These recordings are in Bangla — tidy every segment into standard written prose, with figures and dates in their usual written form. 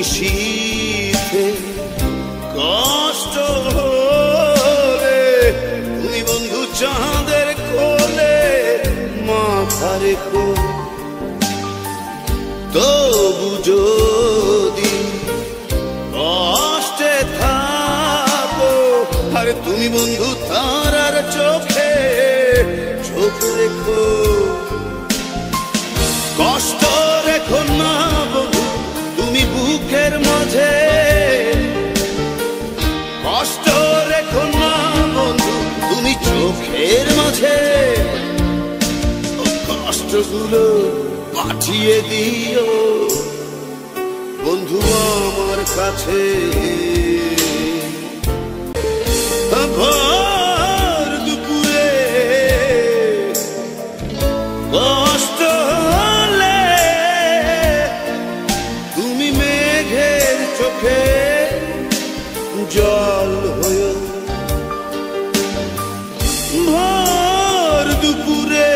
নিশীথে কষ্ট হলে তুমি বন্ধু চাঁদের কোলে মাথা রেখো। তবু যদি কষ্টে থাকো আরে তুমি বন্ধু তারার চোখে চোখ রেখো। কষ্ট রেখো না বন্ধু তুমি বুকের মাঝে, কষ্ট রেখো না বন্ধু তুমি চোখের মাঝে। কষ্টগুলো পাঠিয়ে দিও বন্ধু আমার কাছে। ভোর দুপুরে কষ্ট হলে তুমি মেঘের চোখে জল হয়ে। ভোর দুপুরে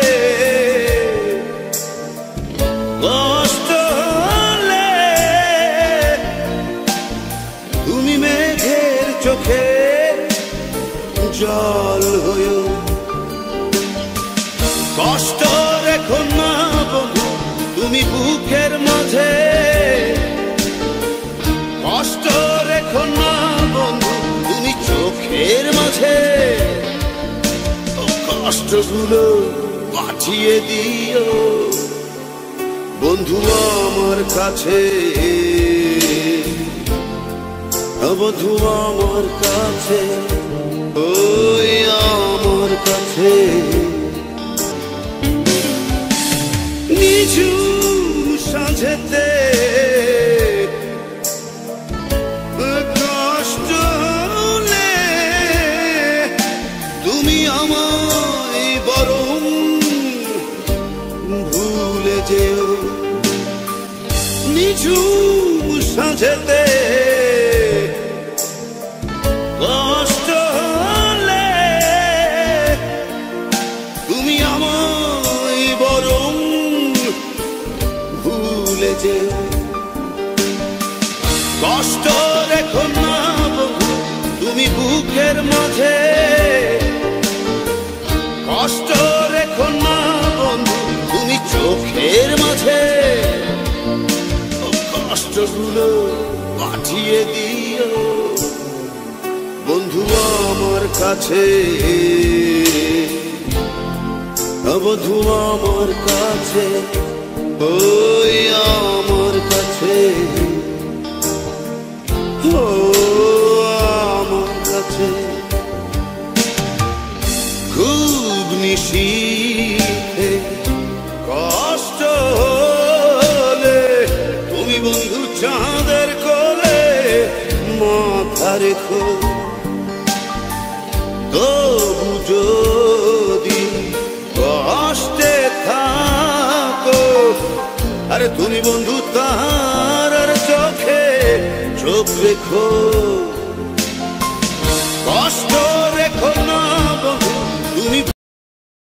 কষ্ট হলে তুমি মেঘের চোখে জল হয়ে। কষ্ট রেখো না বন্ধু তুমি বুকের মাঝে, কষ্ট রেখো না বন্ধু তুমি চোখের মাঝে। কষ্টগুলো পাঠিয়ে দিও বন্ধু আমার কাছে, বন্ধু আমার কাছে, ওই আমার কাছে। নিঝুম সাঁঝেতে কষ্ট হলে তুমি আমায় বরং ভুলে যেও। নিঝুম সাঁঝেতে কষ্ট হলে তুমি আমায় বরং ভুলে যেও। কষ্ট রেখো না বন্ধু তুমি বুকের মাঝে, কষ্ট রেখো না বন্ধু তুমি চোখের মাঝে। কষ্টগুলো পাঠিয়ে দিও বন্ধু আমার কাছে, বন্ধু আমার কাছে, ওই আমার কাছে, ও আমার কাছে। খুব নিশীথে কষ্ট হলে তুমি বন্ধু চাঁদের কোলে মাথা রেখো। তবু যদি কষ্টে থাকো আরে তুমি বন্ধু তারার চোখে চোখ রেখো। কষ্ট